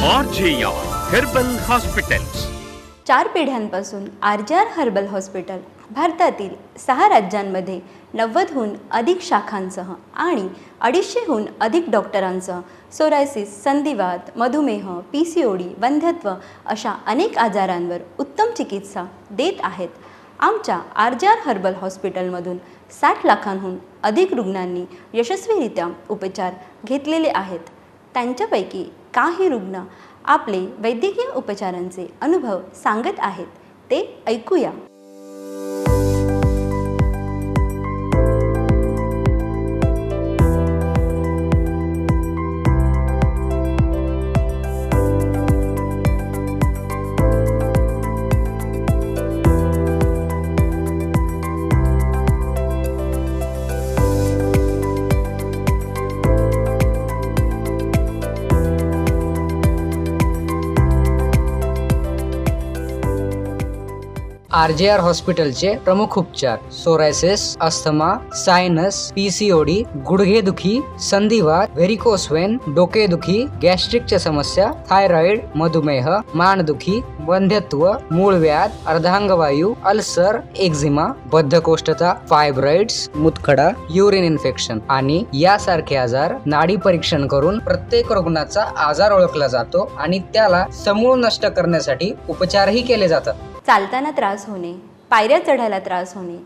RJR herbal hospitals. 4 पिढ्यांपासून RJR herbal hospital भारतातील 6 राज्यांमध्ये 90हून अधिक शाखांसह आणि 250हून अधिक डॉक्टरांसह सोरायसिस, संधिवात, मधुमेह, PCOD, वंध्यत्व अशा अनेक आजारांवर उत्तम चिकित्सा देत आहेत. आमच्या RJR हर्बल हॉस्पिटलमधून 60 लाखांहून अधिक रुग्णांनी यशस्वीरित्या उपचार घेतलेले आहेत. त्यांच्यापैकी काही रुग्ण आपले वैद्यकीय उपचारांचे अनुभव सांगत आहेत, ते ऐकूया. RJR हॉस्पिटलचे प्रमुख उपचार: सोरायसिस, अस्थमा, सायनस, PCOD, गुडघेदुखी, संधिवात, व्हेरिकोस वेन, डोकेदुखी, गॅस्ट्रिकच्या समस्या, थायरॉइड, मधुमेह, मानदुखी, वंध्यत्व, मूळव्याध, अर्धांगवायू, अल्सर, एक्झिमा, बद्धकोष्ठता, फायब्रॉइड्स, मुतखडा, युरिन इन्फेक्शन आणि यासारखे आजार नाडी परीक्षण करून प्रत्येक रुग्णाचा आजार ओळखला जातो आणि त्याला समूळ नष्ट करण्यासाठी उपचारही केले जातात. चालताना त्रास होणे, पायऱ्या चढायला त्रास होणे,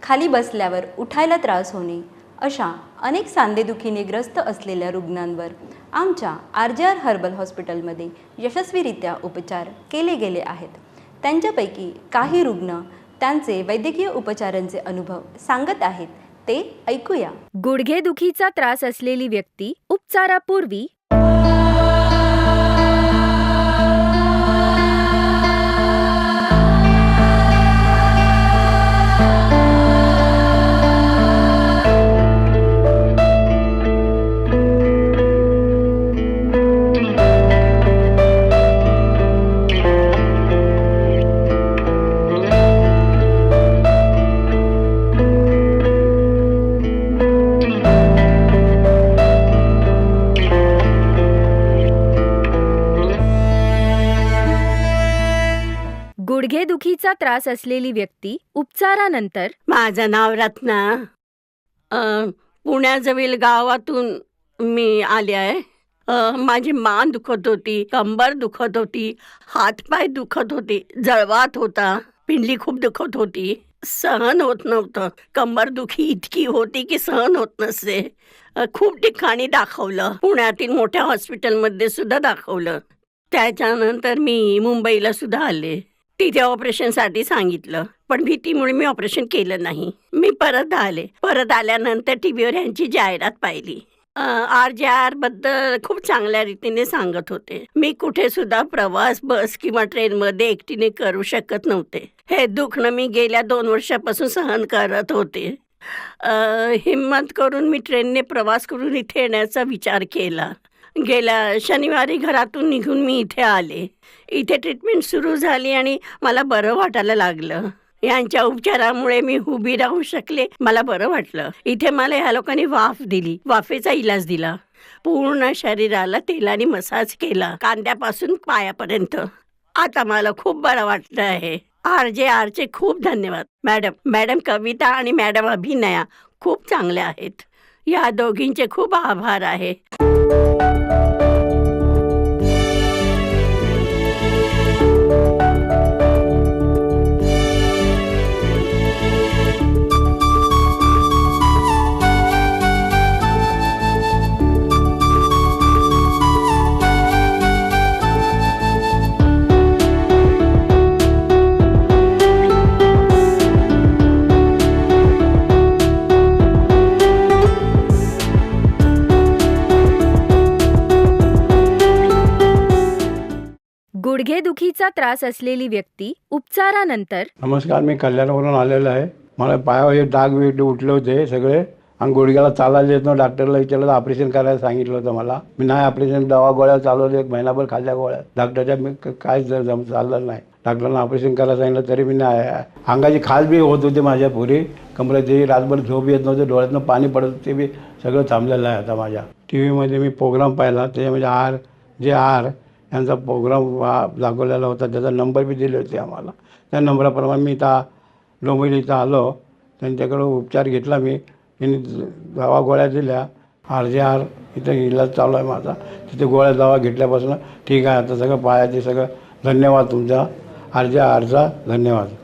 खाली बसल्यावर उठायला त्रास होणे अशा अनेक सांधेदुखीने ग्रस्त असलेल्या रुग्णांवर आमच्या RJR हर्बल हॉस्पिटलमध्ये यशस्वीरित्या उपचार केले गेले आहेत. त्यांच्यापैकी काही रुग्ण त्यांचे वैद्यकीय उपचारांचे अनुभव सांगत आहेत, ते ऐकूया. गुडघेदुखीचा त्रास असलेली व्यक्ती उपचारापूर्वी गुडघेदुखीचा त्रास असलेली व्यक्ती उपचारानंतर. माझं नाव रत्ना. पुण्याजवळ गावातून मी आले आहे. माझी मान दुखत होती, कंबर दुखत होती, हातपाय दुखत होते, जळवात होता, पिंडली खूप दुखत होती, सहन होत नव्हतं. कंबर दुखी इतकी होती की सहन होत नसते. खूप ठिकाणी दाखवलं, पुण्यातील मोठ्या हॉस्पिटलमध्ये सुद्धा दाखवलं. त्याच्यानंतर मी मुंबईला सुद्धा आले. तिथे ऑपरेशनसाठी सांगितलं, पण भीतीमुळे मी ऑपरेशन केलं नाही. मी परत आले. परत आल्यानंतर टीव्हीवर यांची जाहिरात पाहिली. RJR बद्दल खूप चांगल्या रीतीने सांगत होते. मी कुठे सुद्धा प्रवास बस किंवा ट्रेनमध्ये एकटीने करू शकत नव्हते. हे दुखणं मी गेल्या 2 वर्षापासून सहन करत होते. हिम्मत करून मी ट्रेनने प्रवास करून इथे येण्याचा विचार केला. गेल्या शनिवारी घरातून निघून मी इथे आले. इथे ट्रीटमेंट सुरू झाली आणि मला बरं वाटायला लागलं. यांच्या उपचारामुळे मी उभी राहू शकले. मला बरं वाटलं. इथे मला ह्या लोकांनी वाफ दिली, वाफेचा इलाज दिला. पूर्ण शरीराला तेलाने मसाज केला, कांद्यापासून पायापर्यंत. आता मला खूप बरं वाटलं आहे. RJRचे खूप धन्यवाद. मॅडम कविता आणि मॅडम अभिनया खूप चांगल्या आहेत. या दोघींचे खूप आभार आहे. गुडघेदुखीचा त्रास असलेली व्यक्ती उपचारानंतर. नमस्कार, मी कल्याणवरून आलेलो आहे. मला पायावर डाग उठले होते सगळे आणि गुडघ्याला चालायला येत नव्हतं. डॉक्टरला विचारलं, ऑपरेशन करायला सांगितलं होतं मला. मी नाही ऑपरेशन, दवा गोळ्या चालवल्या, 1 महिनाभर खाल्ल्या गोळ्या. डॉक्टरच्या मी काय चाललं नाही. डॉक्टरला ऑपरेशन करायला सांगितलं तरी मी नाही. अंगाची खाज बी होत होती माझ्या पुरी कमरेची. रातभर झोप येत नव्हते, डोळ्यातनं पाणी पडत ते बी सगळं थांबलेलं आहे आता माझ्या. टी व्हीमध्ये मी प्रोग्राम पाहिला, त्याच्यामध्ये यांचा प्रोग्राम दाखवलेला होता, त्याचा नंबर बी दिले होते आम्हाला. त्या नंबराप्रमाणे मी इथं डोंबिवली इथं आलो. त्यांच्याकडं उपचार घेतला मी. त्यांनी दवा गोळ्या दिल्या. RJR इथं इलाज चालू आहे माझा. तिथे गोळ्या दवा घेतल्यापासून ठीक आहे आता सगळं. पायाचे सगळं धन्यवाद तुमचा RJRचा धन्यवाद.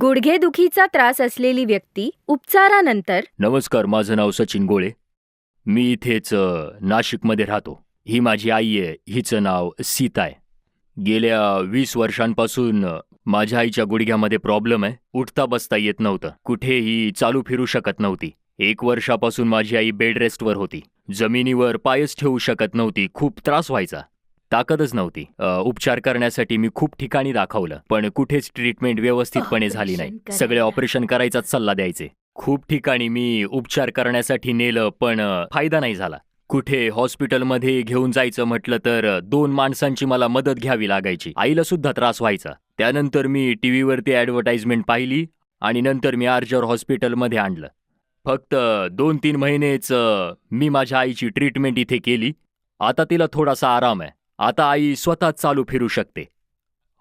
गुडघेदुखीचा त्रास असलेली व्यक्ती उपचारानंतर. नमस्कार, माझं नाव सचिन गोळे. मी इथेच नाशिकमध्ये राहतो. ही माझी आई आहे. हिचं नाव सीता आहे. गेल्या 20 वर्षांपासून माझ्या आईच्या गुडघ्यामध्ये प्रॉब्लेम आहे. उठता बसता येत नव्हतं. कुठेही चालू फिरू शकत नव्हती. 1 वर्षापासून माझी आई बेड रेस्टवर होती. जमिनीवर पायच ठेवू शकत नव्हती. खूप त्रास व्हायचा. ताकदच नव्हती. उपचार करण्यासाठी मी खूप ठिकाणी दाखवलं, पण कुठेच ट्रीटमेंट व्यवस्थितपणे झाली नाही. सगळे ऑपरेशन करायचाच सल्ला द्यायचे. खूप ठिकाणी मी उपचार करण्यासाठी नेलं, पण फायदा नाही झाला. कुठे हॉस्पिटलमध्ये घेऊन जायचं म्हटलं तर 2 माणसांची मला मदत घ्यावी लागायची. आईला सुद्धा त्रास व्हायचा. त्यानंतर मी टीव्हीवरती ॲडव्हर्टाइजमेंट पाहिली आणि नंतर मी RJR हॉस्पिटलमध्ये आणलं. फक्त 2-3 महिनेच मी माझ्या आईची ट्रीटमेंट इथे केली. आता तिला थोडासा आराम आहे. आता आई स्वतः चालू फिरू शकते.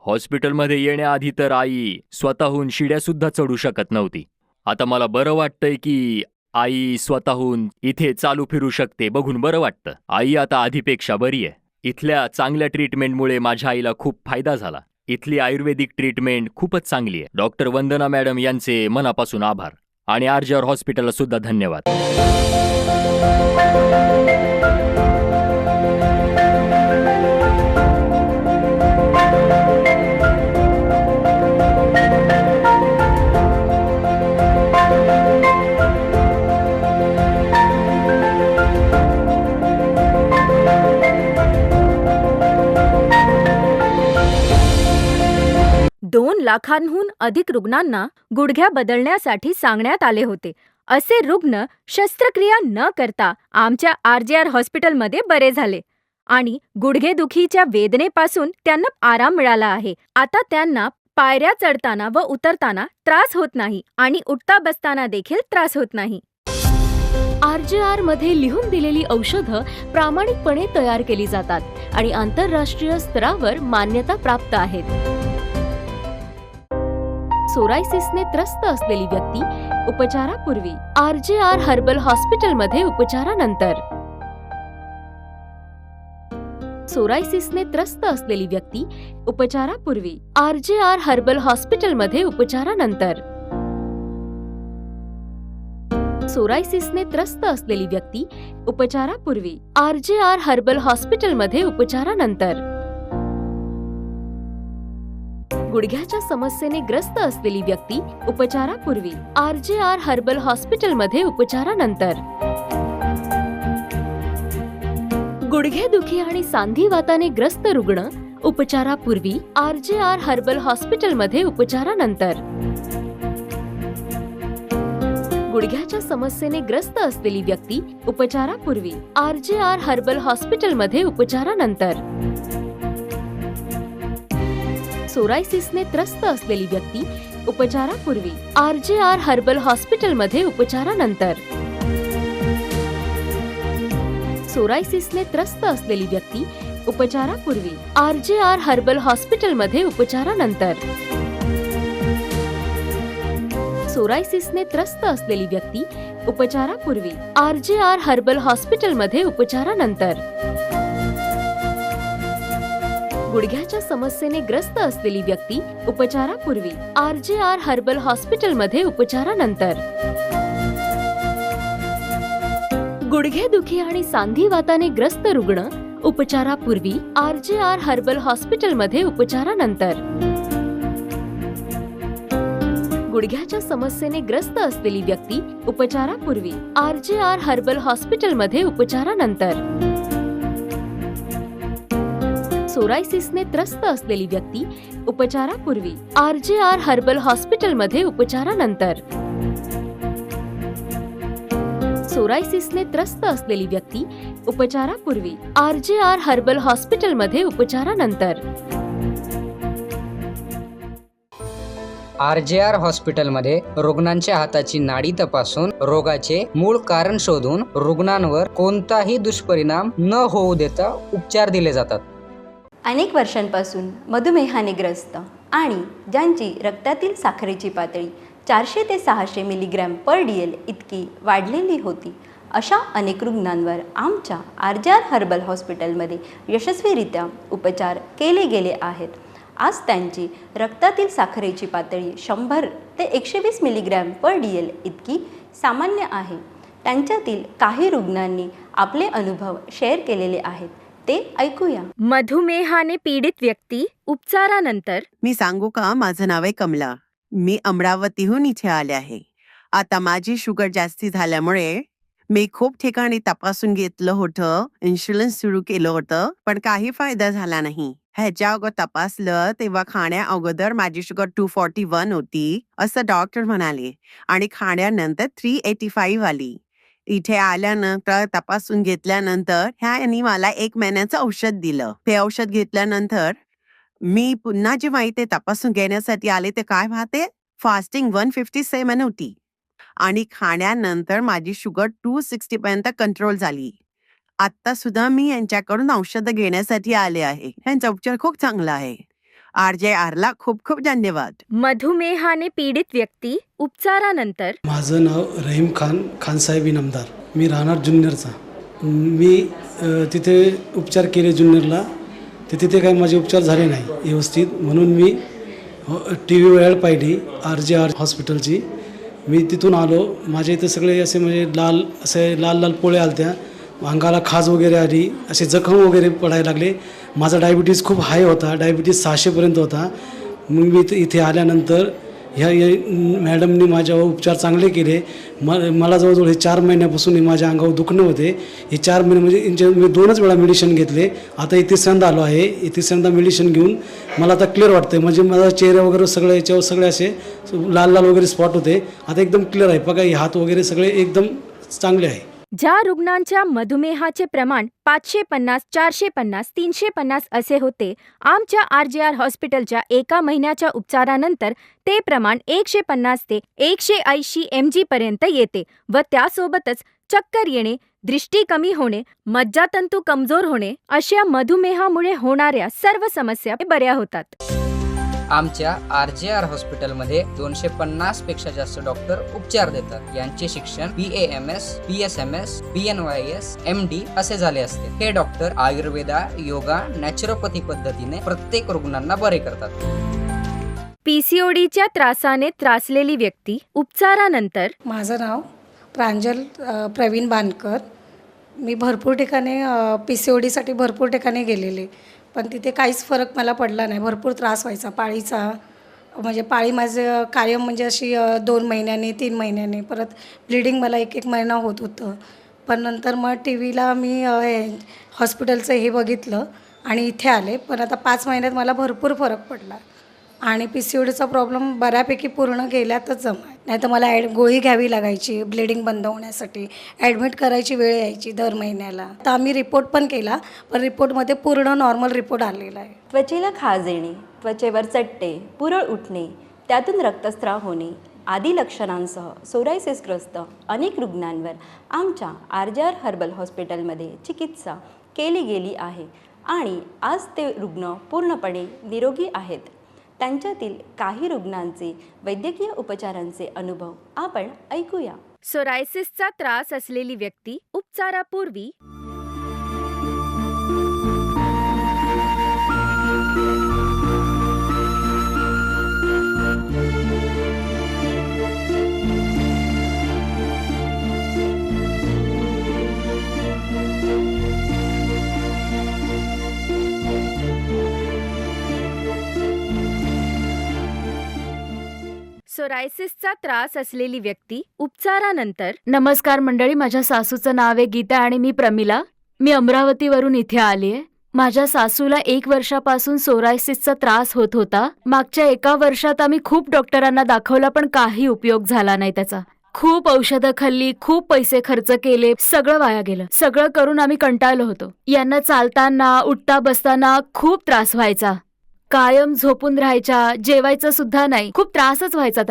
हॉस्पिटलमध्ये येण्याआधी तर आई स्वतःहून शिड्यासुद्धा चढू शकत नव्हती. आता मला बरं वाटतंय की आई स्वतःहून इथे चालू फिरू शकते. बघून बरं वाटतं. आई आता आधीपेक्षा बरी आहे. इथल्या चांगल्या ट्रीटमेंटमुळे माझ्या आईला खूप फायदा झाला. इथली आयुर्वेदिक ट्रीटमेंट खूपच चांगली आहे. डॉक्टर वंदना मॅडम यांचे मनापासून आभार आणि RJR हॉस्पिटलला सुद्धा धन्यवाद. $2 लाखांहून अधिक रुग्णांना गुडघ्या बदलण्यासाठी सांगण्यात आले होते. असे रुग्ण शस्त्रक्रिया न करता आमच्या RJR हॉस्पिटलमध्ये बरे झाले आणि गुडघेदुखीच्या वेदनेपासून त्यांना आराम मिळाला आहे. आता त्यांना पायऱ्या चढताना व उतरताना त्रास होत नाही आणि उठता बसताना देखील त्रास होत नाही. RJR मध्ये लिहून दिलेली औषधं प्रामाणिकपणे तयार केली जातात आणि आंतरराष्ट्रीय स्तरावर मान्यता प्राप्त आहेत. सोरायसिसने त्रस्त असलेली व्यक्ती उपचारापूर्वी RJR हर्बल हॉस्पिटलमध्ये उपचारानंतर. सोरायसिसने त्रस्त असलेली व्यक्ती उपचारापूर्वी RJR हर्बल हॉस्पिटलमध्ये उपचारानंतर. सोरायसिसने त्रस्त असलेली व्यक्ती उपचारापूर्वी RJR हर्बल हॉस्पिटलमध्ये उपचारानंतर. गुडघ्याच्या समस्येने ग्रस्त असलेली व्यक्ती उपचारापूर्वी RJR हर्बल हॉस्पिटलमध्ये उपचारानंतर. गुडघेदुखी आणि सांधिवाताने ग्रस्त रुग्ण उपचारापूर्वी RJR हर्बल हॉस्पिटलमध्ये उपचारानंतर. गुडघ्याच्या समस्येने ग्रस्त असलेली व्यक्ती उपचारापूर्वी RJR हर्बल हॉस्पिटलमध्ये उपचारानंतर. सोरायसिसने त्रस्त असलेली व्यक्ती उपचारापूर्वी RJR हर्बल हॉस्पिटलमध्ये उपचारानंतर. सोरायसिसने त्रस्त असलेली व्यक्ती उपचारापूर्वी RJR हर्बल हॉस्पिटलमध्ये उपचारानंतर. सोरायसिसने त्रस्त असलेली व्यक्ती उपचारापूर्वी RJR हर्बल हॉस्पिटलमध्ये उपचारानंतर. गुडघ्याच्या समस्येने ग्रस्त असलेली व्यक्ती उपचारापूर्वी RJR हर्बल हॉस्पिटलमध्ये उपचारानंतर. गुडघेदुखी आणि सांधिवाताने ग्रस्त रुग्ण उपचारापूर्वी RJR हर्बल हॉस्पिटलमध्ये उपचारानंतर. गुडघ्याच्या समस्येने ग्रस्त असलेली व्यक्ती उपचारापूर्वी RJR हर्बल हॉस्पिटलमध्ये उपचारानंतर. सोरायसिसने त्रस्त असलेली व्यक्ती उपचारापूर्वी RJR हर्बल हॉस्पिटलमध्ये उपचारानंतर सोरायसिसने त्रस्त असलेली व्यक्ती उपचारापूर्वी RJR हर्बल हॉस्पिटलमध्ये उपचारानंतर RJR हॉस्पिटलमध्ये रुग्णांच्या हाताची नाडी तपासून रोगाचे मूळ कारण शोधून रुग्णांवर कोणताही दुष्परिणाम न होऊ देता उपचार दिले जातात. अनेक वर्षांपासून मधुमेहाने ग्रस्त आणि ज्यांची रक्तातील साखरेची पातळी 400 ते 600 मिलीग्रॅम पर DL इतकी वाढलेली होती, अशा अनेक रुग्णांवर आमच्या RJR हर्बल हॉस्पिटलमध्ये यशस्वीरित्या उपचार केले गेले आहेत. आज त्यांची रक्तातील साखरेची पातळी 100 ते 120 मिलीग्रॅम पर DL इतकी सामान्य आहे. त्यांच्यातील काही रुग्णांनी आपले अनुभव शेअर केलेले आहेत, ते ऐकूया. मधुमेहाने पीडित व्यक्ती उपचारानंतर. मी सांगू का, माझं नाव आहे कमला. मी अमरावतीहून इथे आले आहे. आता माझी शुगर जास्ती झाल्यामुळे मी खूप ठिकाणी तपासून घेतलं होतं, इन्शुलिन सुरू केलं होतं, पण काही फायदा झाला नाही. ह्याच्या अगोदर तपासलं तेव्हा खाण्या अगोदर माझी शुगर 241 होती असं डॉक्टर म्हणाले आणि खाण्यानंतर 385 आली. इथे आल्यानंतर तपासून घेतल्यानंतर ह्यानी मला 1 महिन्याचं औषध दिलं. ते औषध घेतल्यानंतर मी पुन्हा जेव्हा इथे तपासून घेण्यासाठी आले ते काय पाहते, फास्टिंग 157 होती आणि खाण्यानंतर माझी शुगर 260 पर्यंत कंट्रोल झाली. आता सुद्धा मी यांच्याकडून औषधं घेण्यासाठी आले आहे. यांचा उपचार खूप चांगला आहे. RJR ला खूप खूप धन्यवाद. मधुमेहाने पीडित व्यक्ती उपचारानंतर. माझं नाव रहीम खानसाहेब इनामदार. मी राहणार जुन्नरचा. मी तिथे उपचार केले जुन्नरला. तिथे काही माझे उपचार झाले नाही व्यवस्थित, म्हणून मी TV वर पाहिली RJR हॉस्पिटलची. मी तिथून आलो. माझ्या इथं सगळे असे म्हणजे लाल लाल पोळे आलत्या, अंगाला खाज वगैरे आली, असे जखम वगैरे पडायला लागले. माझा डायबिटीज खूप हाय होता, डायबिटीज 600पर्यंत होता. मग मी इथे आल्यानंतर ह्या मॅडमनी माझ्यावर उपचार चांगले केले. मला जवळजवळ हे 4 महिन्यापासून माझ्या अंगावर दुखणं होते. हे 4 महिने म्हणजे मी 2च वेळा मेडिसिन घेतले. आता हे तिसऱ्यांदा आलो आहे. हे तिसऱ्यांदा मेडिसिन घेऊन मला आता क्लिअर वाटतं. म्हणजे माझा चेहरा वगैरे सगळं याच्यावर सगळे असे लाल लाल वगैरे स्पॉट होते, आता एकदम क्लिअर आहे. बघा हे हात वगैरे सगळे एकदम चांगले आहे. ज्या रुग्णांच्या मधुमेहाचे प्रमाण 550, 450, 350 असे होते, आमच्या RJR हॉस्पिटलच्या 1 महिन्याच्या उपचारानंतर ते प्रमाण 150 ते 180 mg पर्यंत येते व त्यासोबतच चक्कर येणे, दृष्टी कमी होणे, मज्जातंतू कमजोर होणे अशा मधुमेहामुळे होणाऱ्या सर्व समस्या बऱ्या होतात. आमच्या RJR हॉस्पिटलमध्ये 250 पेक्षा जास्त डॉक्टर उपचार देतात. यांचे शिक्षण PAMS, PSMS, PNYS, MD असे झाले असते. हे डॉक्टर आयुर्वेदा, योगा, नॅचरोपॅथी पद्धतीने प्रत्येक रुग्णांना बरे करतात. PCODच्या त्रासाने त्रासलेली व्यक्ती उपचारानंतर. माझं नाव प्रांजल प्रवीण बानकर. मी भरपूर ठिकाणी PCODसाठी भरपूर ठिकाणी गेलेले, पण तिथे काहीच फरक मला पडला नाही. भरपूर त्रास व्हायचा पाळीचा. म्हणजे पाळी माझं कायम म्हणजे अशी 2 महिन्याने 3 महिन्याने, परत ब्लिडिंग मला 1 महिना होत होतं. पण नंतर मग TVला मी हॉस्पिटलचं हे बघितलं आणि इथे आले. पण आता 5 महिन्यात मला भरपूर फरक पडला आणि PCODचा प्रॉब्लेम बऱ्यापैकी पूर्ण गेल्यातच जमा. नाही तर मला गोळी घ्यावी लागायची ब्लिडिंग बंद होण्यासाठी, ॲडमिट करायची वेळ यायची दर महिन्याला. तर आम्ही रिपोर्ट पण केला, पण रिपोर्टमध्ये पूर्ण नॉर्मल रिपोर्ट आलेला आहे. त्वचेला खाज येणे, त्वचेवर चट्टे, पुरळ उठणे, त्यातून रक्तस्राव होणे आदी लक्षणांसह सोरायसिसग्रस्त अनेक रुग्णांवर आमच्या RJR हर्बल हॉस्पिटलमध्ये चिकित्सा केली गेली आहे आणि आज ते रुग्ण पूर्णपणे निरोगी आहेत. त्यांच्यातील काही रुग्णांचे वैद्यकीय उपचारांचे अनुभव आपण ऐकूया. सोरायसिसचा त्रास असलेली व्यक्ती उपचारापूर्वी. सोरायसिसचा त्रास असलेली व्यक्ती उपचारानंतर. नमस्कार मंडळी, माझ्या सासूचं नाव आहे गीता आणि मी प्रमिला. मी अमरावतीवरून इथे आली आहे. माझ्या सासूला 1 वर्षापासून सोरायसिसचा त्रास होत होता. मागच्या 1 वर्षात आम्ही खूप डॉक्टरांना दाखवला, पण काही उपयोग झाला नाही त्याचा. खूप औषधं खाल्ली, खूप पैसे खर्च केले, सगळं वाया गेलं. सगळं करून आम्ही कंटाळलो होतो. यांना चालताना, उठता बसताना खूप त्रास व्हायचा. कायम झोपून राहायच्या, जेवायचं सुद्धा नाही. खूप त्रासच व्हायचा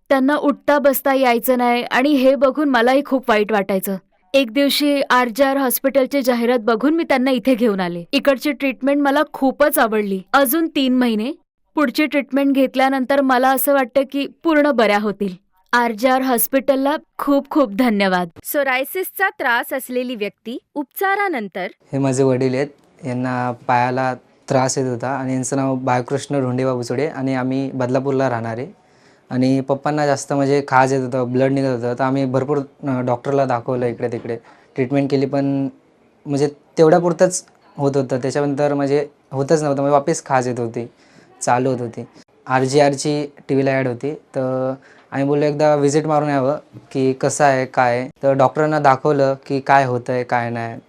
त्यांना उठता बसता यायचं नाही आणि हे बघून मलाही खूप वाईट वाटायचं. एक दिवशी RJR हॉस्पिटलची जाहिरात बघून मी त्यांना इथे घेऊन आले. इकडची ट्रीटमेंट मला खूपच आवडली. अजून 3 महिने पुढची ट्रीटमेंट घेतल्यानंतर मला असं वाटतं की पूर्ण बऱ्या होतील. RJR हॉस्पिटलला खूप खूप धन्यवाद. सोरायसिसचा त्रास असलेली व्यक्ती उपचारानंतर. हे माझे वडील आहेत. यांना पायाला त्रास येत होता आणि यांचं नाव बाळकृष्ण ढोंडेबा बुचडे आणि आम्ही बदलापूरला राहणारे. आणि पप्पांना जास्त म्हणजे खाज येत होतं, ब्लड निघत होतं. तर आम्ही भरपूर डॉक्टरला दाखवलं, इकडे तिकडे ट्रीटमेंट केली, पण म्हणजे तेवढ्यापुरतंच होत होतं. त्याच्यानंतर म्हणजे होतच नव्हतं. म्हणजे वापस खाज येत होती, चालू होत होती. RJRची TVला ॲड होती, तर आम्ही बोललो एकदा व्हिजिट मारून यावं की कसं आहे काय आहे. तर डॉक्टरांना दाखवलं की काय होतं आहे काय नाही,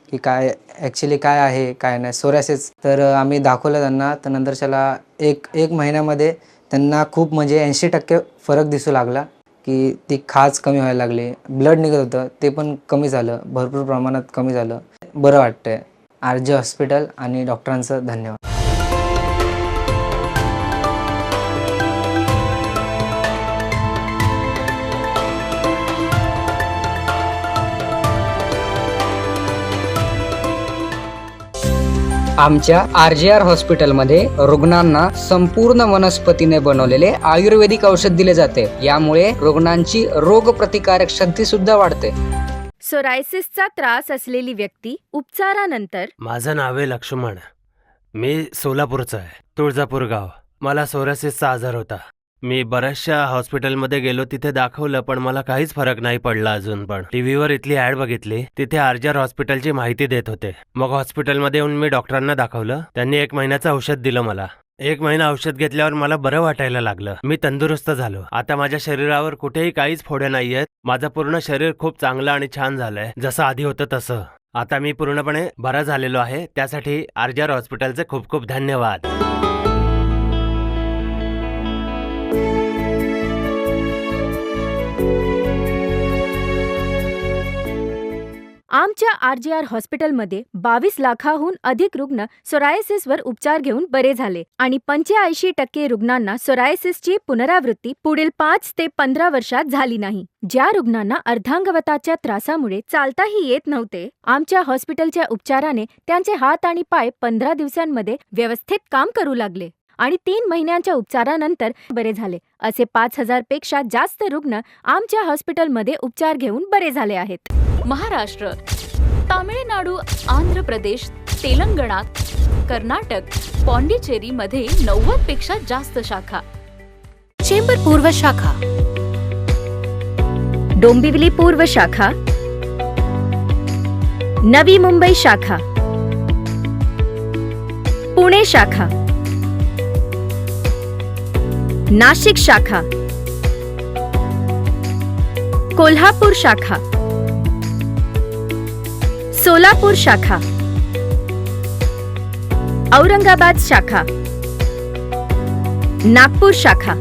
की काय ॲक्च्युली काय आहे काय नाही सोरायसिस. तर आम्ही दाखवलं त्यांना. तर नंतरच्याला एक महिन्यामध्ये त्यांना खूप म्हणजे 80% फरक दिसू लागला, की ती खाज कमी व्हायला लागली. ब्लड निघत होतं ते पण कमी झालं, भरपूर प्रमाणात कमी झालं. बरं वाटतंय. RJ हॉस्पिटल आणि डॉक्टरांचं धन्यवाद. आमच्या RJR हॉस्पिटलमध्ये रुग्णांना संपूर्ण वनस्पतीने बनवलेले आयुर्वेदिक औषध दिले जाते. यामुळे रुग्णांची रोगप्रतिकारक शक्ती सुद्धा वाढते. सोरायसिसचा त्रास असलेली व्यक्ती उपचारानंतर. माझं नाव आहे लक्ष्मण. मी सोलापूरचा आहे, तुळजापूर गाव. मला सोरायसिसचा आजार होता. मी बऱ्याचशा हॉस्पिटलमध्ये गेलो, तिथे दाखवलं, पण मला काहीच फरक नाही पडला अजून. पण टीव्हीवर इथली ॲड बघितली, तिथे RJR हॉस्पिटलची माहिती देत होते. मग हॉस्पिटलमध्ये येऊन मी डॉक्टरांना दाखवलं. त्यांनी 1 महिन्याचं औषध दिलं मला. 1 महिना औषध घेतल्यावर मला बरं वाटायला लागलं. मी तंदुरुस्त झालो. आता माझ्या शरीरावर कुठेही काहीच फोड्या नाहीयेत. माझं पूर्ण शरीर खूप चांगलं आणि छान झालंय, जसं आधी होतं तसं. आता मी पूर्णपणे बरा झालेलो आहे. त्यासाठी RJR हॉस्पिटलचे खूप खूप धन्यवाद. आमच्या RJR हॉस्पिटलमध्ये 22 लाखाहून अधिक रुग्ण सोरायसिसवर उपचार घेऊन बरे झाले आणि 85% रुग्णांना सोरायसिसची पुनरावृत्ती पुढील 5 ते 15 वर्षात झाली नाही. ज्या रुग्णांना अर्धांगवताच्या त्रासामुळे चालताही येत नव्हते, आमच्या हॉस्पिटलच्या उपचाराने त्यांचे हात आणि पाय 15 दिवसांमध्ये व्यवस्थित काम करू लागले आणि 3 महिन्यांच्या उपचारानंतर बरे झाले. असे 5000 पेक्षा जास्त रुग्ण आमच्या हॉस्पिटलमध्ये उपचार घेऊन बरे झाले आहेत. महाराष्ट्र, तामिळनाडू, आंध्र प्रदेश, तेलंगणा, कर्नाटक, पॉंडिचेरी मध्ये 90 पेक्षा जास्त शाखा. चेंबर पूर्व शाखा, डोंबिवली पूर्व शाखा, नवी मुंबई शाखा, पुणे शाखा, नाशिक शाखा, कोल्हापूर शाखा, सोलापूर शाखा, औरंगाबाद शाखा, नागपूर शाखा,